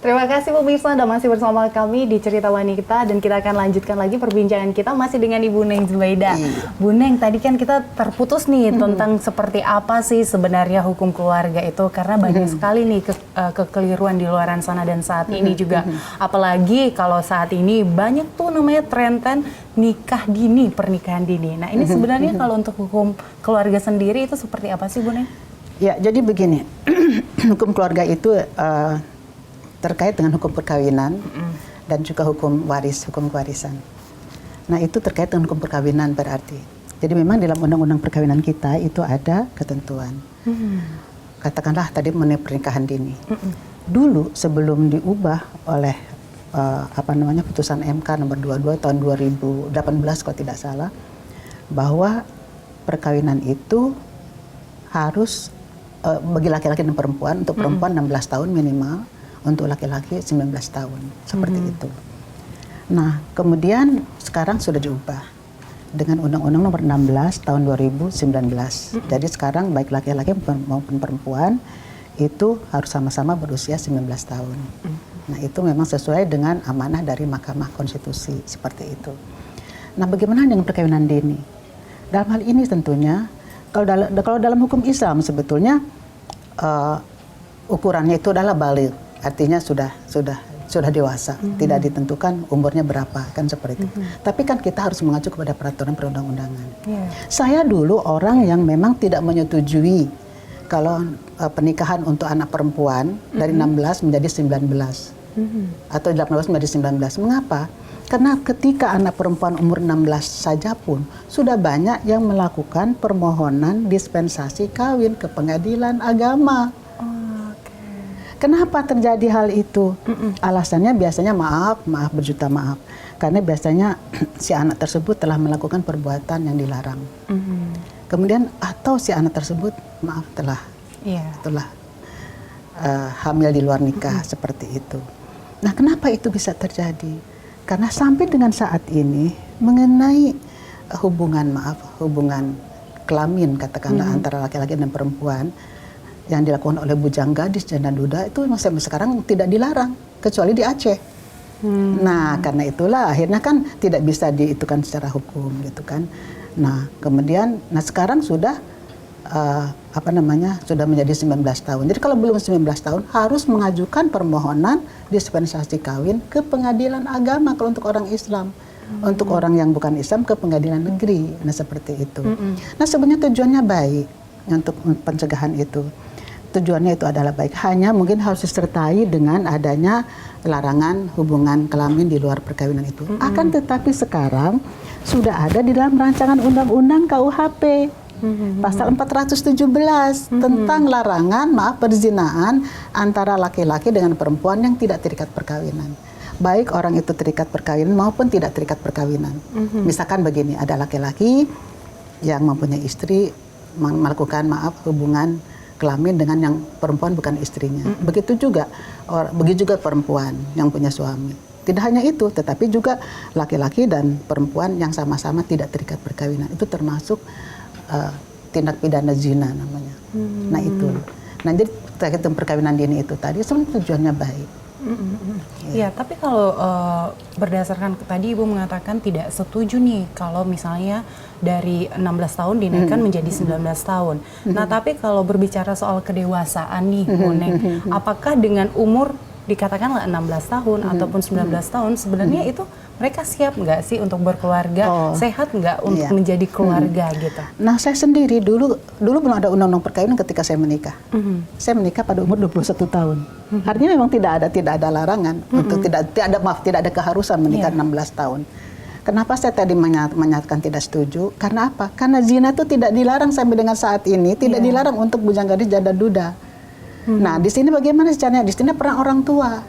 Terima kasih pemirsa, Anda masih bersama kami di Cerita Wanita dan kita akan lanjutkan lagi perbincangan kita masih dengan Ibu Neng Zubaida. Bu Neng, tadi kan kita terputus nih tentang seperti apa sih sebenarnya hukum keluarga itu, karena banyak sekali nih kekeliruan di luar sana dan saat ini juga. Apalagi kalau saat ini banyak tuh namanya tren nikah dini, pernikahan dini. Nah ini sebenarnya kalau untuk hukum keluarga sendiri itu seperti apa sih Bu Neng? Ya, jadi begini, hukum keluarga itu terkait dengan hukum perkawinan dan juga hukum kewarisan. Nah itu terkait dengan hukum perkawinan berarti. Jadi memang dalam undang-undang perkawinan kita itu ada ketentuan. Katakanlah tadi mengenai pernikahan dini. Dulu sebelum diubah oleh putusan MK nomor 22 tahun 2018 kalau tidak salah, bahwa perkawinan itu harus bagi laki-laki dan perempuan, untuk perempuan 16 tahun minimal, untuk laki-laki 19 tahun, seperti itu. Nah, kemudian sekarang sudah diubah dengan Undang-Undang Nomor 16 Tahun 2019. Jadi sekarang baik laki-laki maupun perempuan itu harus sama-sama berusia 19 tahun. Nah, itu memang sesuai dengan amanah dari Mahkamah Konstitusi, seperti itu. Nah, bagaimana dengan perkawinan dini? Dalam hal ini tentunya, kalau dalam hukum Islam sebetulnya ukurannya itu adalah baligh. Artinya sudah dewasa, tidak ditentukan umurnya berapa, kan seperti itu. Tapi kan kita harus mengacu kepada peraturan perundang-undangan. Saya dulu orang yang memang tidak menyetujui kalau pernikahan untuk anak perempuan dari 16 menjadi 19 atau 18 menjadi 19. Mengapa? Karena ketika anak perempuan umur 16 saja pun sudah banyak yang melakukan permohonan dispensasi kawin ke pengadilan agama. Kenapa terjadi hal itu? Alasannya biasanya maaf berjuta maaf. Karena biasanya si anak tersebut telah melakukan perbuatan yang dilarang. Kemudian atau si anak tersebut telah hamil di luar nikah, seperti itu. Nah, kenapa itu bisa terjadi? Karena sampai dengan saat ini mengenai hubungan kelamin katakanlah antara laki-laki dan perempuan yang dilakukan oleh bujang gadis, janda duda itu sampai sekarang tidak dilarang kecuali di Aceh. Nah, karena itulah akhirnya kan tidak bisa diitukan secara hukum gitu kan. Nah, kemudian sekarang sudah sudah menjadi 19 tahun. Jadi kalau belum 19 tahun harus mengajukan permohonan dispensasi kawin ke pengadilan agama kalau untuk orang Islam. Untuk orang yang bukan Islam ke pengadilan negeri. Nah, seperti itu. Nah, sebenarnya tujuannya baik untuk pencegahan itu. Tujuannya itu adalah baik, hanya mungkin harus disertai dengan adanya larangan hubungan kelamin di luar perkawinan itu. Akan tetapi sekarang sudah ada di dalam rancangan undang-undang KUHP pasal 417 tentang larangan perzinahan antara laki-laki dengan perempuan yang tidak terikat perkawinan. Baik orang itu terikat perkawinan maupun tidak terikat perkawinan. Misalkan begini, ada laki-laki yang mempunyai istri melakukan hubungan kelamin dengan yang perempuan bukan istrinya. Begitu juga perempuan yang punya suami. Tidak hanya itu, tetapi juga laki-laki dan perempuan yang sama-sama tidak terikat perkawinan. Itu termasuk tindak pidana zina namanya. Nah itu. Nah jadi terkait dengan perkawinan dini itu tadi sebenarnya tujuannya baik. Ya, tapi kalau berdasarkan tadi Ibu mengatakan tidak setuju nih kalau misalnya dari 16 tahun dinaikkan menjadi 19 tahun. Nah, tapi kalau berbicara soal kedewasaan nih, Bu Neng, apakah dengan umur dikatakanlah 16 tahun ataupun 19 tahun sebenarnya itu mereka siap nggak sih untuk berkeluarga, sehat nggak untuk menjadi keluarga gitu? Nah, saya sendiri dulu belum ada undang-undang perkawinan ketika saya menikah. Saya menikah pada umur 21 tahun. Artinya memang tidak ada larangan untuk tidak ada keharusan menikah 16 tahun. Kenapa saya tadi menyatakan tidak setuju? Karena apa? Karena zina itu tidak dilarang sampai dengan saat ini, tidak dilarang untuk bujang gadis, janda duda. Nah, di sini bagaimana caranya? Di sini peran orang tua.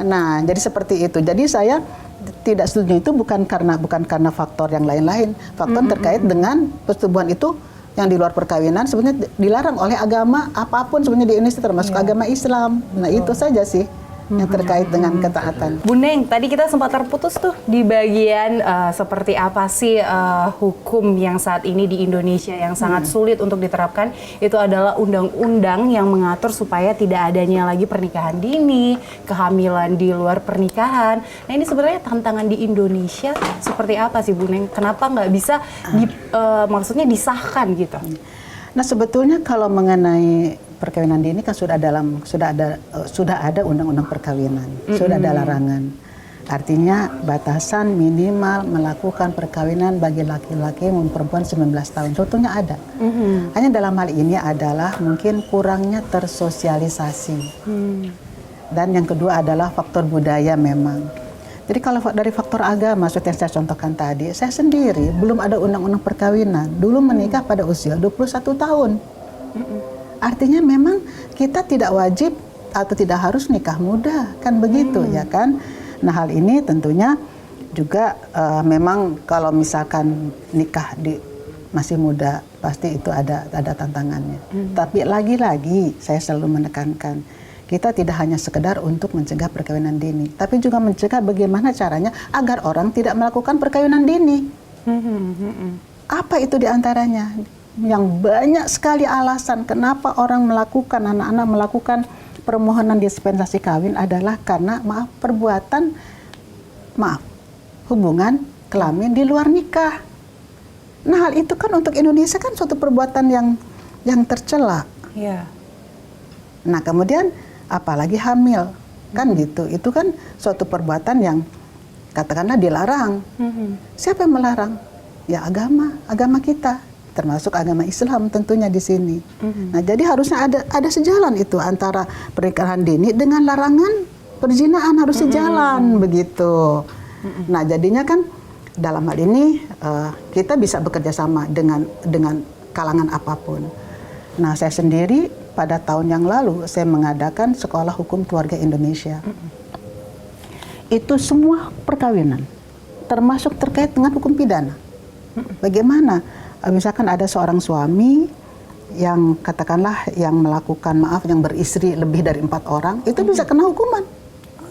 Nah, jadi seperti itu. Jadi saya tidak setuju itu bukan karena faktor yang lain-lain. Faktor terkait dengan persetubuhan itu yang di luar perkawinan sebenarnya dilarang oleh agama apapun sebenarnya di Indonesia termasuk agama Islam. Nah, itu saja sih. yang terkait dengan ketaatan. Bu Neng, tadi kita sempat terputus tuh di bagian seperti apa sih hukum yang saat ini di Indonesia yang sangat sulit untuk diterapkan. Itu adalah undang-undang yang mengatur supaya tidak adanya lagi pernikahan dini, kehamilan di luar pernikahan. Nah ini sebenarnya tantangan di Indonesia seperti apa sih Bu Neng? Kenapa nggak bisa maksudnya disahkan gitu? Nah sebetulnya kalau mengenai perkawinan dini kan sudah ada undang-undang perkawinan, sudah ada larangan. Artinya batasan minimal melakukan perkawinan bagi laki-laki maupun perempuan 19 tahun. Contohnya ada. Hanya dalam hal ini adalah mungkin kurangnya tersosialisasi. Dan yang kedua adalah faktor budaya memang. Jadi kalau dari faktor agama, seperti yang saya contohkan tadi, saya sendiri belum ada undang-undang perkawinan. Dulu menikah pada usia 21 tahun. Artinya memang kita tidak wajib atau tidak harus nikah muda, kan begitu ya kan? Nah hal ini tentunya juga memang kalau misalkan nikah masih muda pasti itu ada tantangannya. Tapi lagi-lagi saya selalu menekankan kita tidak hanya sekedar untuk mencegah perkawinan dini, tapi juga mencegah bagaimana caranya agar orang tidak melakukan perkawinan dini. Apa itu diantaranya? Yang banyak sekali alasan kenapa orang anak-anak melakukan permohonan dispensasi kawin adalah karena hubungan kelamin di luar nikah. Nah hal itu kan untuk Indonesia kan suatu perbuatan yang tercela. Yeah. Nah kemudian apalagi hamil kan gitu, itu kan suatu perbuatan yang katakanlah dilarang. Siapa yang melarang? Ya agama kita, termasuk agama Islam tentunya di sini. Nah, jadi harusnya ada sejalan itu antara pernikahan dini dengan larangan perzinahan, harus sejalan begitu. Nah, jadinya kan dalam hal ini kita bisa bekerja sama dengan kalangan apapun. Nah, saya sendiri pada tahun yang lalu saya mengadakan Sekolah Hukum Keluarga Indonesia. Itu semua perkawinan, termasuk terkait dengan hukum pidana. Bagaimana? Misalkan ada seorang suami yang katakanlah yang melakukan yang beristri lebih dari 4 orang, itu bisa kena hukuman.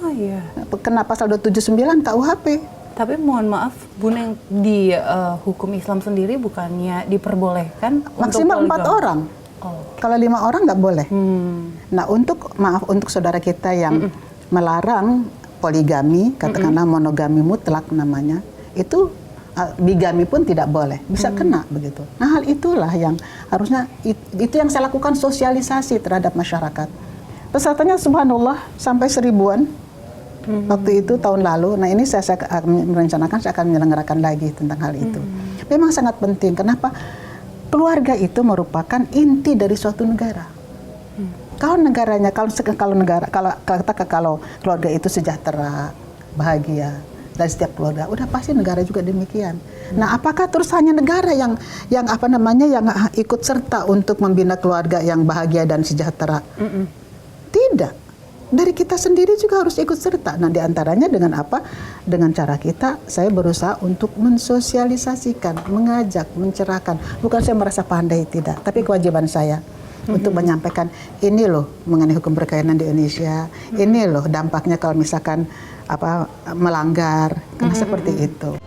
Oh iya. Kena pasal 279 KUHP. Tapi mohon maaf, Bu Neng, di hukum Islam sendiri bukannya diperbolehkan maksimal 4 orang. Oh. Kalau 5 orang nggak boleh. Nah untuk saudara kita yang melarang poligami, katakanlah monogami mutlak namanya, itu bigami pun tidak boleh, bisa kena begitu. Nah hal itulah yang harusnya itu yang saya lakukan, sosialisasi terhadap masyarakat. Pesertanya subhanallah sampai 1000-an waktu itu tahun lalu. Nah ini saya merencanakan saya akan menyelenggarakan lagi tentang hal itu. Memang sangat penting. Kenapa? Keluarga itu merupakan inti dari suatu negara. Kalau negaranya, kalau keluarga itu sejahtera, bahagia, dari setiap keluarga, udah pasti negara juga demikian. Nah, apakah terus hanya negara yang ikut serta untuk membina keluarga yang bahagia dan sejahtera? Tidak. Dari kita sendiri juga harus ikut serta. Nah, diantaranya dengan apa? Dengan cara saya berusaha untuk mensosialisasikan, mengajak, mencerahkan. Bukan saya merasa pandai, tidak. Tapi kewajiban saya untuk menyampaikan, ini loh mengenai hukum perkawinan di Indonesia. Ini loh dampaknya kalau misalkan melanggar, karena seperti itu.